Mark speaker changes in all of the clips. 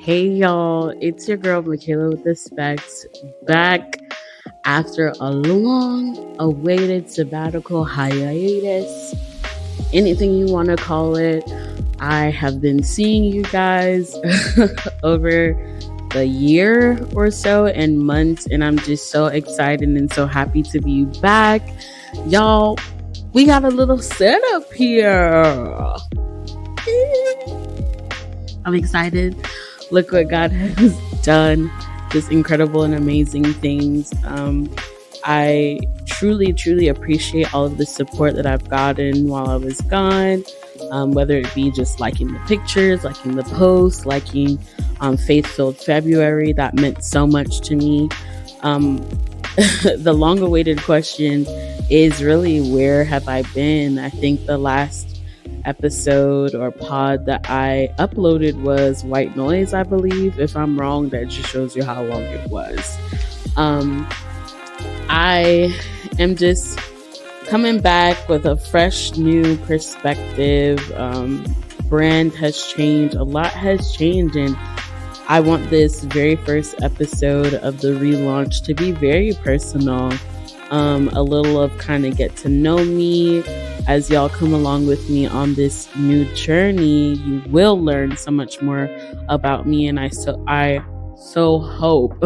Speaker 1: Hey y'all, it's your girl Mikaelawiththespecs back after a long awaited sabbatical hiatus. Anything you want to call it. I have been seeing you guys over the year or so and months, and I'm just so excited and so happy to be back. Y'all, we got a little setup here. I'm excited. Look what God has done. Just incredible and amazing things. I truly appreciate all of the support that I've gotten while I was gone. Whether it be just liking the pictures, liking the posts, liking Faith-Filled February. That meant so much to me. The long-awaited question is really, where have I been? I think the last episode or pod that I uploaded was White Noise, I believe. If I'm wrong, that just shows you how long it was. I am just coming back with a fresh new perspective. Brand has changed, a lot has changed, and I want this very first episode of the relaunch to be very personal. A little of kind of get to know me. As y'all come along with me on this new journey, you will learn so much more about me, and I so hope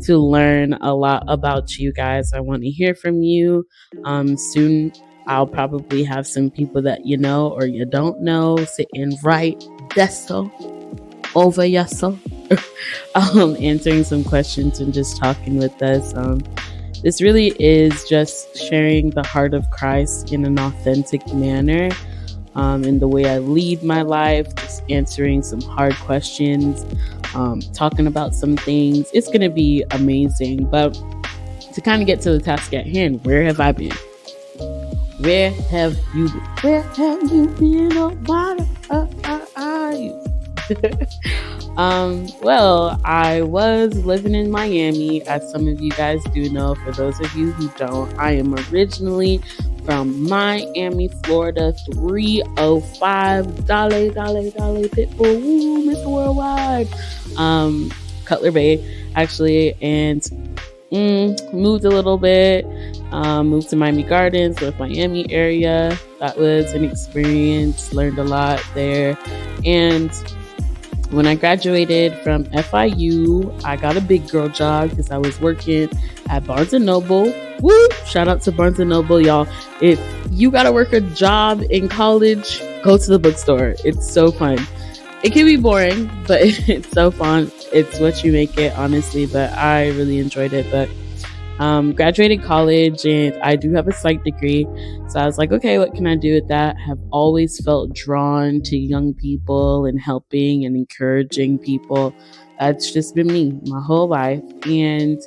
Speaker 1: to learn a lot about you guys. I want to hear from you. Soon I'll probably have some people that you know or you don't know sitting right deso over yourself, answering some questions and just talking with us. This really is just sharing the heart of Christ in an authentic manner, in the way I lead my life, just answering some hard questions, talking about some things. It's going to be amazing. But to kind of get to the task at hand, where have I been? Where have you been? Where have you been? Oh, what are you? Well, I was living in Miami, as some of you guys do know. For those of you who don't, I am originally from Miami, Florida, 305 Dolly Pitbull, woo, Mr. Worldwide, Cutler Bay, actually, and moved a little bit, moved to Miami Gardens, North Miami area. That was an experience, learned a lot there, and when I graduated from FIU, I got a big girl job because I was working at Barnes & Noble. Woo! Shout out to Barnes & Noble, y'all. If you got to work a job in college, go to the bookstore. It's so fun. It can be boring, but it's so fun. It's what you make it, honestly, but I really enjoyed it. But graduated college, and I do have a psych degree. So I was like, okay, what can I do with that? Have always felt drawn to young people and helping and encouraging people. That's just been me my whole life. And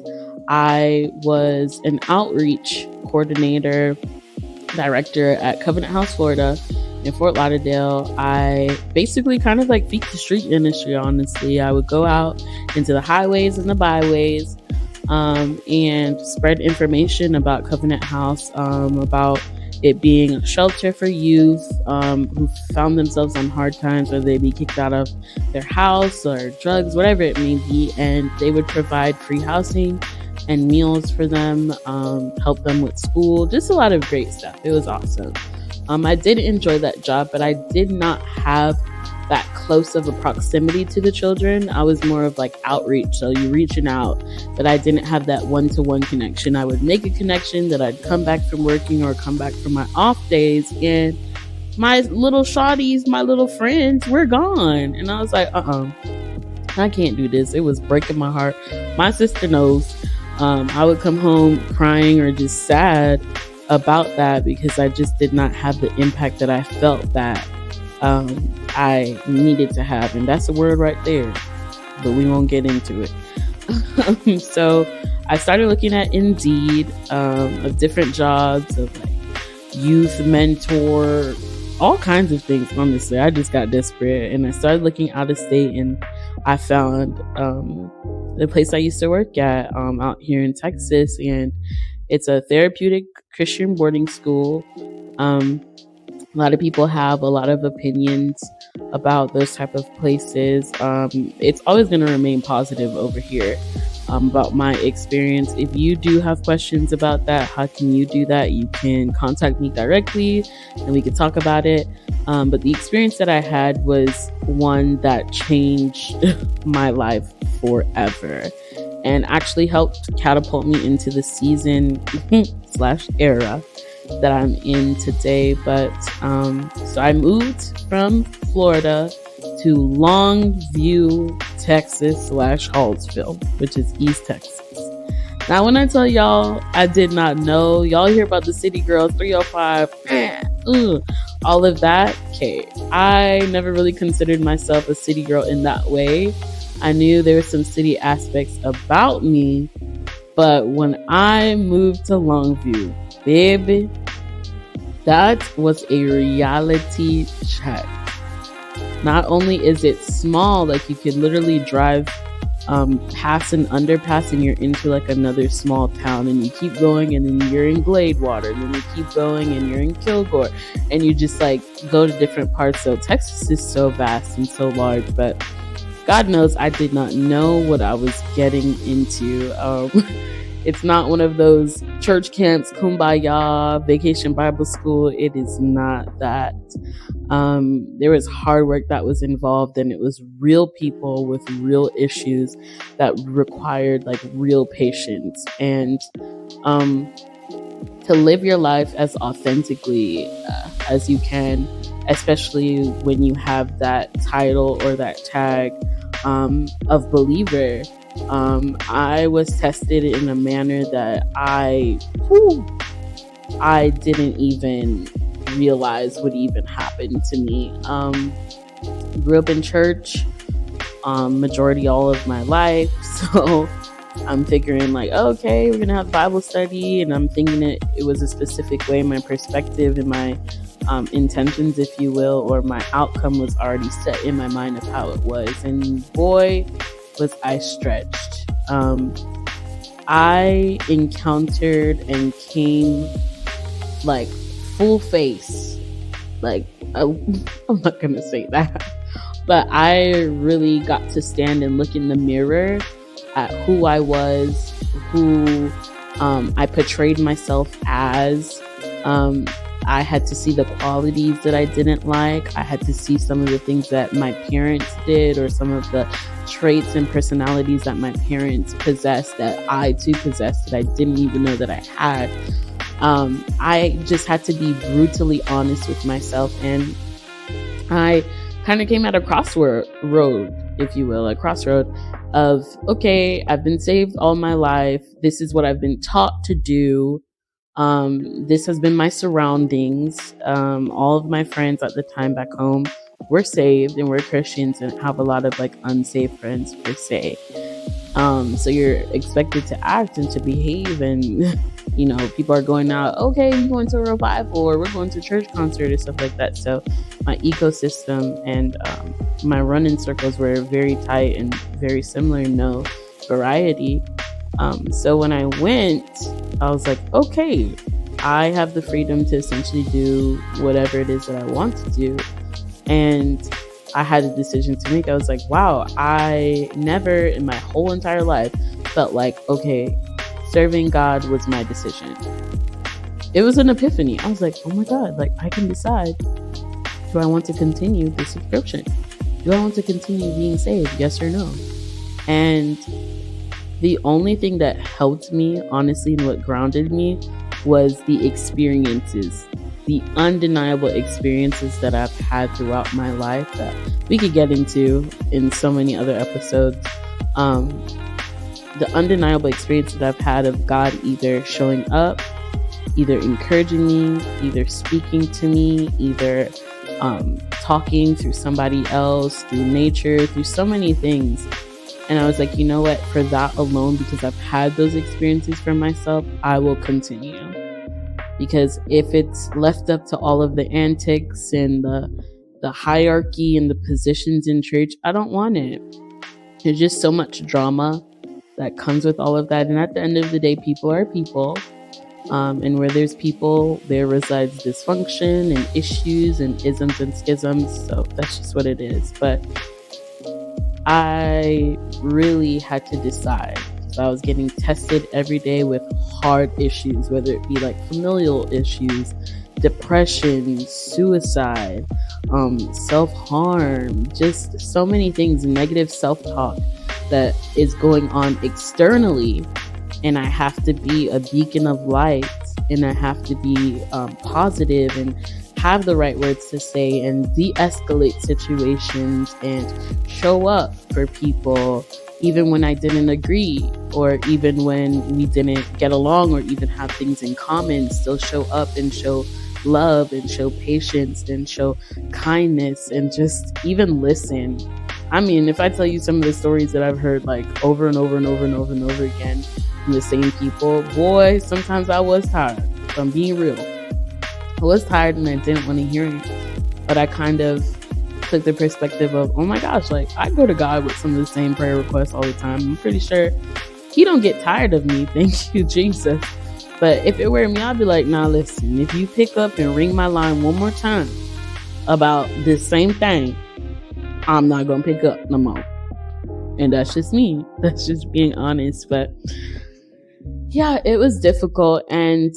Speaker 1: I was an outreach coordinator, director at Covenant House, Florida, in Fort Lauderdale. I basically kind of like feet the street industry, honestly. I would go out into the highways and the byways, and spread information about Covenant House, about it being a shelter for youth who found themselves on hard times, whether they be kicked out of their house or drugs, whatever it may be. And they would provide free housing and meals for them, help them with school, just a lot of great stuff. It was awesome. I did enjoy that job, but I did not have that close of a proximity to the children. I was more of like outreach, so you're reaching out, but I didn't have that one-to-one connection. I would make a connection that I'd come back from working or come back from my off days, and my little shawties, my little friends were gone. And I was like, I can't do this. It was breaking my heart. My sister knows. I would come home crying or just sad about that because I just did not have the impact that I felt that I needed to have. And that's a word right there, but we won't get into it. So I started looking at Indeed, of different jobs, of like youth mentor, all kinds of things. Honestly, I just got desperate and I started looking out of state, and I found the place I used to work at out here in Texas, and it's a therapeutic Christian boarding school. A lot of people have a lot of opinions about those type of places. It's always going to remain positive over here. About my experience. If you do have questions about that, how can you do that? You can contact me directly and we can talk about it. But the experience that I had was one that changed my life forever and actually helped catapult me into the season / era that I'm in today. But so I moved from Florida to Longview, Texas / Hallsville, which is East Texas. Now, when I tell y'all, I did not know. Y'all hear about the City Girls, 305, all of that. Okay, I never really considered myself a city girl in that way. I knew there were some city aspects about me, but when I moved to Longview, baby, that was a reality check. Not only is it small, like you could literally drive past an underpass and you're into like another small town, and you keep going and then you're in Gladewater, and then you keep going and you're in Kilgore, and you just like go to different parts. So Texas is so vast and so large, but God knows I did not know what I was getting into. It's not one of those church camps, kumbaya, vacation Bible school. It is not that. There was hard work that was involved, and it was real people with real issues that required like real patience, and to live your life as authentically as you can, especially when you have that title or that tag of believer. I was tested in a manner that I didn't even realize would even happen to me. Grew up in church majority all of my life, so I'm figuring like, okay, we're gonna have Bible study, and I'm thinking it was a specific way. My perspective and my intentions, if you will, or my outcome was already set in my mind of how it was, and boy, was I stretched. I encountered and came like full face, like I'm not gonna say that, but I really got to stand and look in the mirror at who I was, who I portrayed myself as. I had to see the qualities that I didn't like. I had to see some of the things that my parents did, or some of the traits and personalities that my parents possessed that I too possessed that I didn't even know that I had. I just had to be brutally honest with myself, and I kind of came at a crossroad, if you will, a crossroad of, okay, I've been saved all my life. This is what I've been taught to do. This has been my surroundings. All of my friends at the time back home were saved and were Christians, and have a lot of like unsaved friends per se. So you're expected to act and to behave, and you know, people are going out, okay, we're going to a revival, or we're going to a church concert or stuff like that. So my ecosystem and my running circles were very tight and very similar, no variety. So when I went, I was like, okay, I have the freedom to essentially do whatever it is that I want to do. And I had a decision to make. I was like, wow, I never in my whole entire life felt like, okay, serving God was my decision. It was an epiphany. I was like, oh my God, like I can decide. Do I want to continue the subscription? Do I want to continue being saved? Yes or no? And the only thing that helped me, honestly, and what grounded me was the experiences, the undeniable experiences that I've had throughout my life that we could get into in so many other episodes. The undeniable experience that I've had of God either showing up, either encouraging me, either speaking to me, either talking through somebody else, through nature, through so many things. And I was like, you know what, for that alone, because I've had those experiences for myself, I will continue. Because if it's left up to all of the antics and the hierarchy and the positions in church, I don't want it. There's just so much drama that comes with all of that. And at the end of the day, people are people. And where there's people, there resides dysfunction and issues and isms and schisms. So that's just what it is. But I really had to decide. So I was getting tested every day with hard issues, whether it be like familial issues, depression, suicide, self-harm, just so many things, negative self-talk that is going on externally. And I have to be a beacon of light, and I have to be positive and have the right words to say and de-escalate situations and show up for people even when I didn't agree, or even when we didn't get along, or even have things in common. Still show up and show love and show patience and show kindness and just even listen. I mean, if I tell you some of the stories that I've heard like over and over and over and over and over again from the same people, boy, sometimes I was tired. If I'm being real, I was tired and I didn't want to hear it. But I kind of took the perspective of, oh my gosh, like I go to God with some of the same prayer requests all the time. I'm pretty sure he don't get tired of me. Thank you, Jesus. But if it were me, I'd be like, nah, listen, if you pick up and ring my line one more time about this same thing, I'm not going to pick up no more. And that's just me. That's just being honest. But yeah, it was difficult. And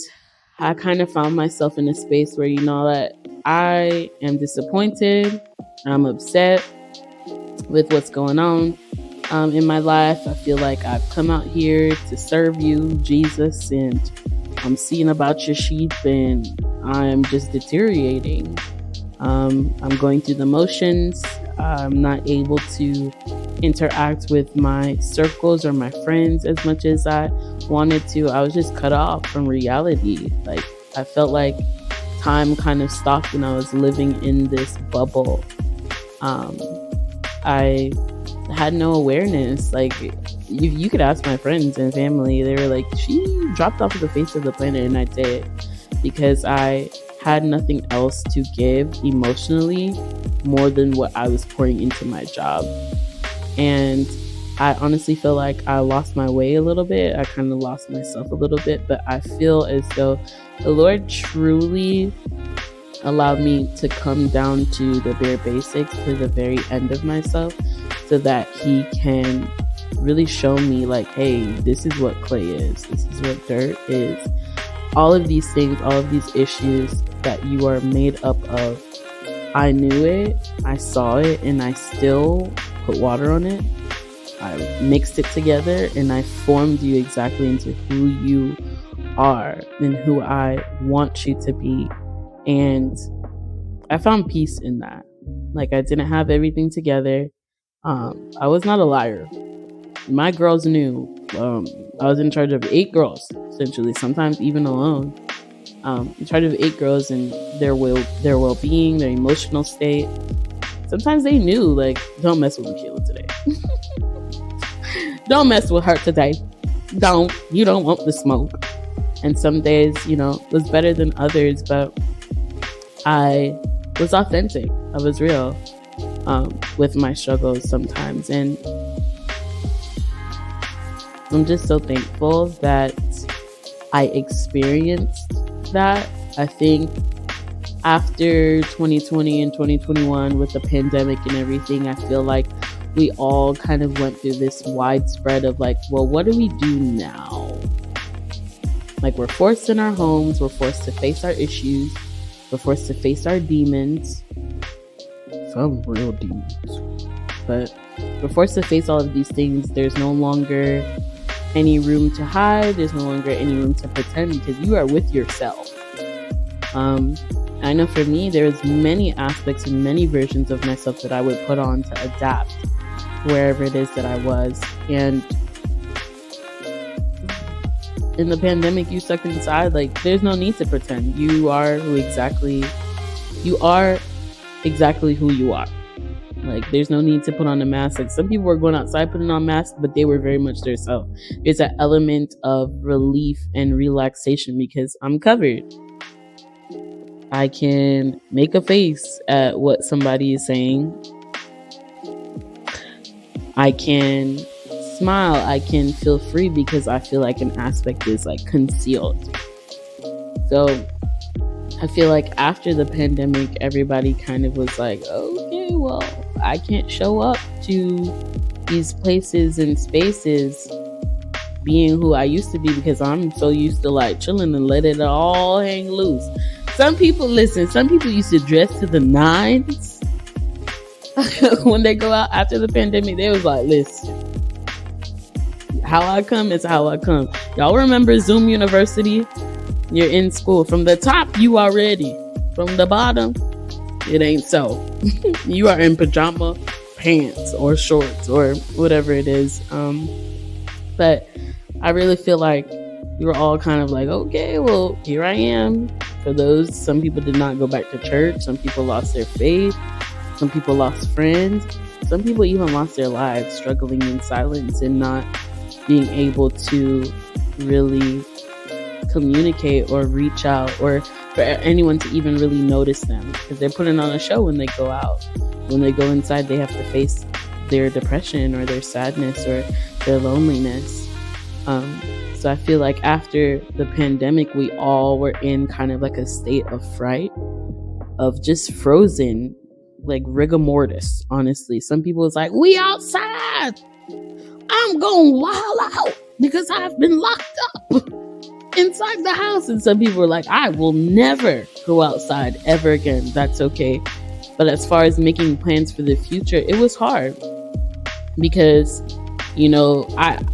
Speaker 1: I kind of found myself in a space where, you know, that I am disappointed. I'm upset with what's going on in my life. I feel like I've come out here to serve you, Jesus, and I'm seeing about your sheep, and I'm just deteriorating. I'm going through the motions. I'm not able to interact with my circles or my friends as much as I wanted to. I was just cut off from reality. Like, I felt like time kind of stopped and I was living in this bubble. I had no awareness. Like, you could ask my friends and family, they were like, she dropped off of the face of the planet, and I did, because I had nothing else to give emotionally more than what I was pouring into my job. And I honestly feel like I lost my way a little bit. I kind of lost myself a little bit, but I feel as though the Lord truly allowed me to come down to the bare basics, to the very end of myself, so that he can really show me like, hey, this is what clay is. This is what dirt is. All of these things, all of these issues that you are made up of. I knew it, I saw it, and I still put water on it. I mixed it together, and I formed you exactly into who you are and who I want you to be. And I found peace in that. Like, I didn't have everything together. I was not a liar. My girls knew. I was in charge of 8 girls, essentially, sometimes even alone. In charge of 8 girls and their well-being, their emotional state. Sometimes they knew, like, don't mess with Mikaela today. Don't mess with her today. You don't want the smoke. And some days, you know, was better than others, but I was authentic. I was real with my struggles sometimes. And I'm just so thankful that I experienced that. I think after 2020 and 2021 with the pandemic and everything, I feel like we all kind of went through this widespread of like, well, what do we do now? Like, we're forced in our homes, we're forced to face our issues, we're forced to face our demons. Some real demons. But we're forced to face all of these things. There's no longer any room to hide. There's no longer any room to pretend, because you are with yourself. I know for me, there's many aspects and many versions of myself that I would put on to adapt wherever it is that I was. And in the pandemic, you stuck inside. Like, there's no need to pretend. You are exactly who you are. Like, there's no need to put on a mask. Like, some people were going outside putting on masks, but they were very much themselves. There's an element of relief and relaxation because I'm covered. I can make a face at what somebody is saying. I can smile. I can feel free because I feel like an aspect is like concealed. So I feel like after the pandemic, everybody kind of was like, okay, well, I can't show up to these places and spaces being who I used to be because I'm so used to like chilling and let it all hang loose. Some people used to dress to the nines when they go out after the pandemic. They was like, listen, how I come is how I come. Y'all remember Zoom University? You're in school. From the top, you are ready. From the bottom, it ain't so. You are in pajama pants or shorts or whatever it is. But I really feel like we were all kind of like, okay, well, here I am. For those, some people did not go back to church. Some people lost their faith. Some people lost friends. Some people even lost their lives, struggling in silence and not being able to really communicate or reach out, or for anyone to even really notice them, because they're putting on a show when they go out. When they go inside, they have to face their depression or their sadness or their loneliness. So I feel like after the pandemic, we all were in kind of like a state of fright, of just frozen, like rigor mortis, honestly. Some people was like, we outside, I'm going wild out because I've been locked up inside the house. And some people were like, I will never go outside ever again. That's okay. But as far as making plans for the future, it was hard because, you know,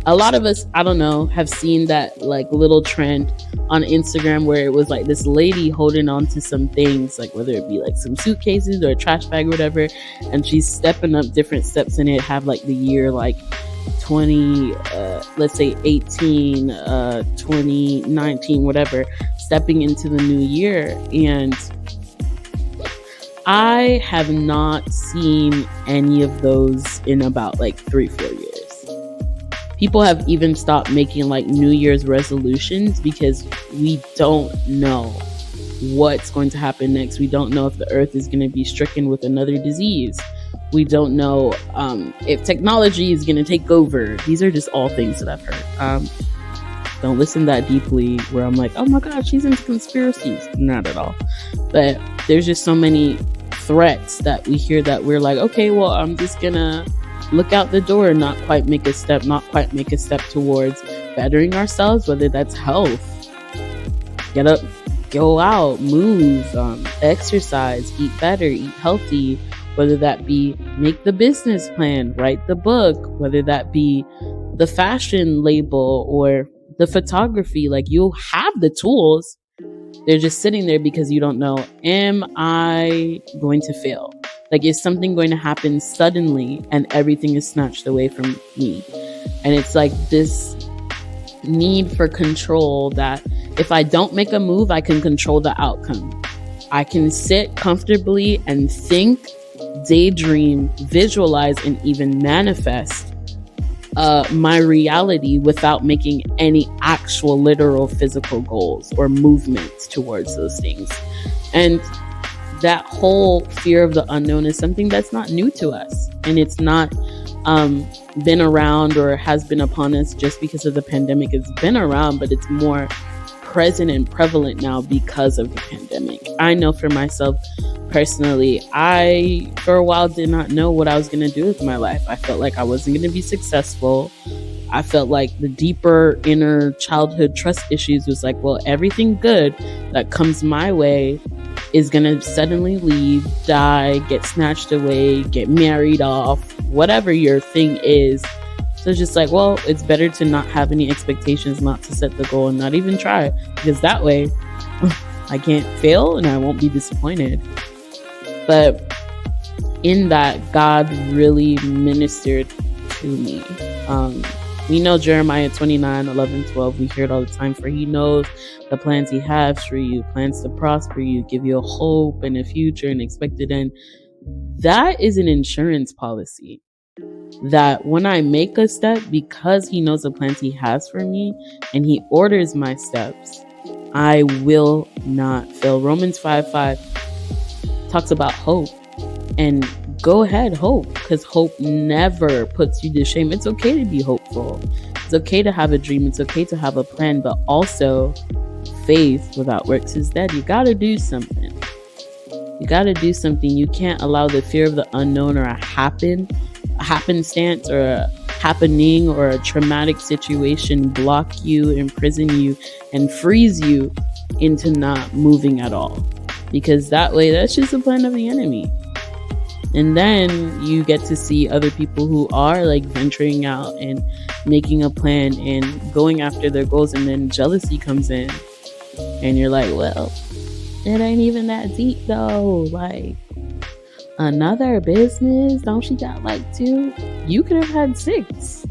Speaker 1: a lot of us, I don't know, have seen that like little trend on Instagram where it was like this lady holding on to some things, like whether it be like some suitcases or a trash bag or whatever, and she's stepping up different steps in it, have like the year like 2018, 2019, whatever, stepping into the new year. And I have not seen any of those in about like 3-4 years. People have even stopped making like New Year's resolutions because we don't know what's going to happen next. We don't know if the earth is going to be stricken with another disease. We don't know if technology is going to take over. These are just all things that I've heard. Don't listen that deeply where I'm like, oh my God, she's into conspiracies. Not at all. But there's just so many threats that we hear that we're like, okay, well, I'm just going to look out the door and not quite make a step towards bettering ourselves, whether that's health. Get up, go out, move, exercise, eat better, eat healthy, whether that be make the business plan, write the book, whether that be the fashion label or the photography. Like, you'll have the tools. They're just sitting there because you don't know, am I going to fail? Like, is something going to happen suddenly and everything is snatched away from me? And it's like this need for control that if I don't make a move, I can control the outcome. I can sit comfortably and think, daydream, visualize, and even manifest my reality without making any actual literal physical goals or movements towards those things. And that whole fear of the unknown is something that's not new to us, and it's not been around or has been upon us just because of the pandemic. It's been around, but it's more present and prevalent now because of the pandemic. I know for myself personally, I for a while did not know what I was going to do with my life. I felt like I wasn't going to be successful. I felt like the deeper inner childhood trust issues was like, well, everything good that comes my way is going to suddenly leave, die, get snatched away, get married off, whatever your thing is. So it's just like, well, it's better to not have any expectations, not to set the goal and not even try, because that way I can't fail and I won't be disappointed. But in that, God really ministered to me. We know Jeremiah 29:11-12. We hear it all the time. For he knows the plans he has for you, plans to prosper you, give you a hope and a future and expected end. That is an insurance policy. That when I make a step, because he knows the plans he has for me and he orders my steps, I will not fail. Romans 5:5 talks about hope. And go ahead, hope, because hope never puts you to shame. It's okay to be hopeful. It's okay to have a dream. It's okay to have a plan, but also faith without works is dead. You got to do something. You got to do something. You can't allow the fear of the unknown or a happenstance or a happening or a traumatic situation block you, imprison you, and freeze you into not moving at all. Because that way, that's just the plan of the enemy. And then you get to see other people who are like venturing out and making a plan and going after their goals, and then jealousy comes in and you're like, well, it ain't even that deep though. Like, another business, don't she got like 2? You could have had 6.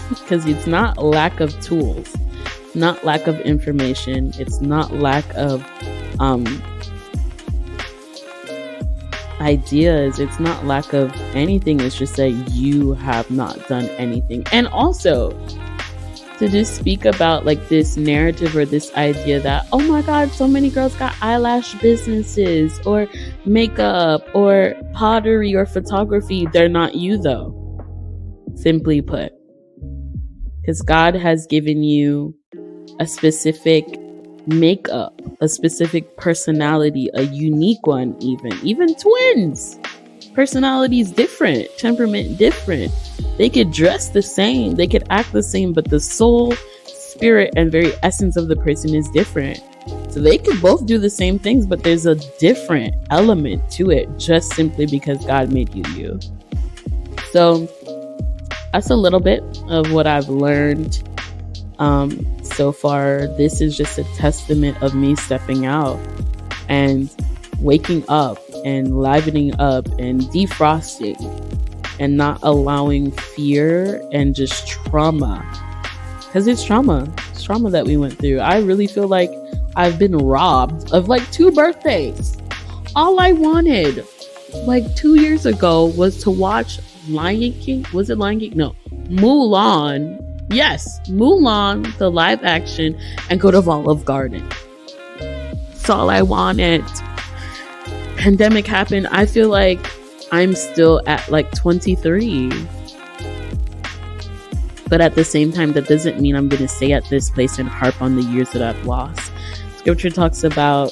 Speaker 1: Because it's not lack of tools, not lack of information, it's not lack of ideas, it's not lack of anything, it's just that you have not done anything. And also to just speak about like this narrative or this idea that, oh my god, so many girls got eyelash businesses or makeup or pottery or photography. They're not you though, simply put, because God has given you a specific makeup, a specific personality, a unique one. Even twins, personalities different, temperament different. They could dress the same, they could act the same, but the soul, spirit, and very essence of the person is different. So they could both do the same things, but there's a different element to it, just simply because God made you. So that's a little bit of what I've learned so far. This is just a testament of me stepping out and waking up and livening up and defrosting and not allowing fear and just trauma, because it's trauma that we went through. I really feel like I've been robbed of like 2 birthdays. All I wanted like 2 years ago was to watch Lion King. Was it Lion King? No, Mulan. Yes, Mulan, the live action, and go to Olive Garden. That's all I wanted. Pandemic happened. I feel like I'm still at like 23. But at the same time, that doesn't mean I'm going to stay at this place and harp on the years that I've lost. Scripture talks about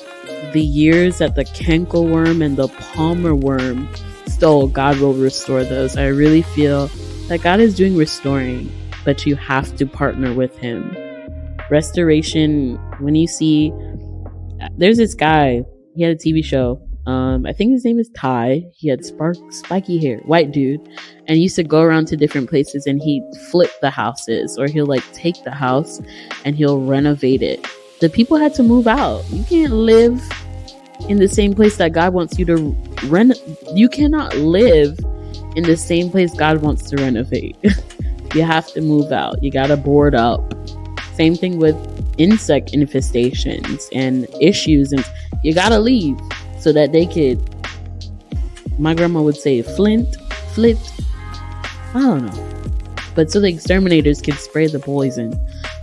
Speaker 1: the years that the cankerworm and the palmer worm stole. God will restore those. I really feel that God is doing restoring, but you have to partner with him. Restoration, when you see, there's this guy, he had a TV show. I think his name is Ty. He had spiky hair, white dude, and he used to go around to different places and he'd flip the houses, or he'll like take the house and he'll renovate it. The people had to move out. You can't live in the same place that God wants you to you cannot live in the same place God wants to renovate. You have to move out. You gotta board up. Same thing with insect infestations and issues, and you gotta leave so that they could, my grandma would say flit, I don't know, but so the exterminators could spray the poison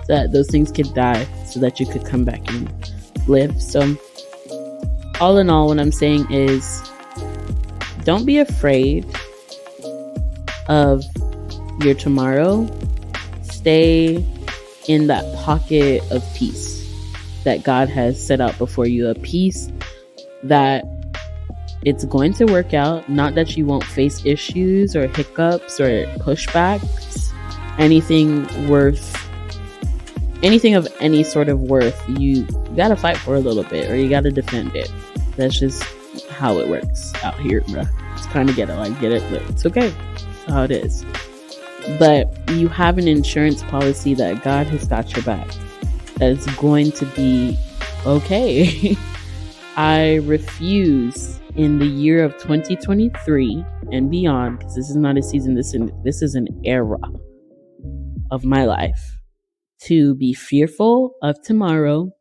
Speaker 1: so that those things could die, so that you could come back and live. So all in all, what I'm saying is, don't be afraid of your tomorrow. Stay in that pocket of peace that God has set out before you, a peace that it's going to work out, not that you won't face issues or hiccups or pushbacks, anything of any sort of worth. You gotta fight for a little bit, or you gotta defend it. That's just how it works out here, bruh. It's kind of ghetto, I get it, but it's okay. That's how it is. But you have an insurance policy that God has got your back, that it's going to be okay. I refuse in the year of 2023 and beyond, because this is not a season, this is an era of my life, to be fearful of tomorrow,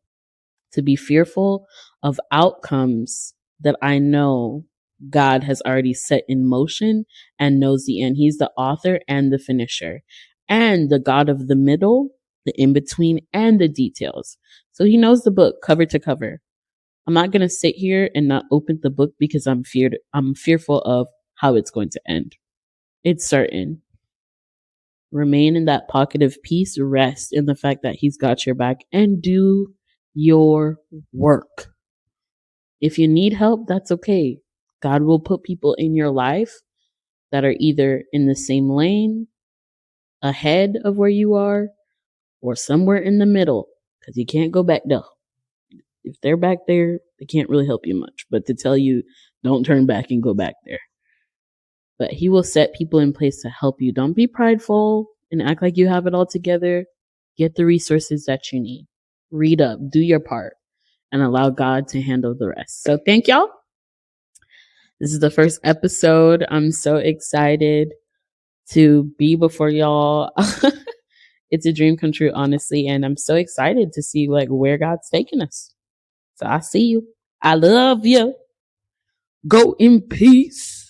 Speaker 1: to be fearful of outcomes that I know God has already set in motion and knows the end. He's the author and the finisher, and the God of the middle, the in-between, and the details. So he knows the book cover to cover. I'm not going to sit here and not open the book because I'm fearful of how it's going to end. It's certain. Remain in that pocket of peace, rest in the fact that he's got your back, and do your work. If you need help, that's okay. God will put people in your life that are either in the same lane, ahead of where you are, or somewhere in the middle, because you can't go back there. If they're back there, they can't really help you much, but to tell you, don't turn back and go back there. But he will set people in place to help you. Don't be prideful and act like you have it all together. Get the resources that you need. Read up, do your part, and allow God to handle the rest. So thank y'all. This is the first episode. I'm so excited to be before y'all. It's a dream come true, honestly, and I'm so excited to see like where God's taking us. So I see you. I love you. Go in peace.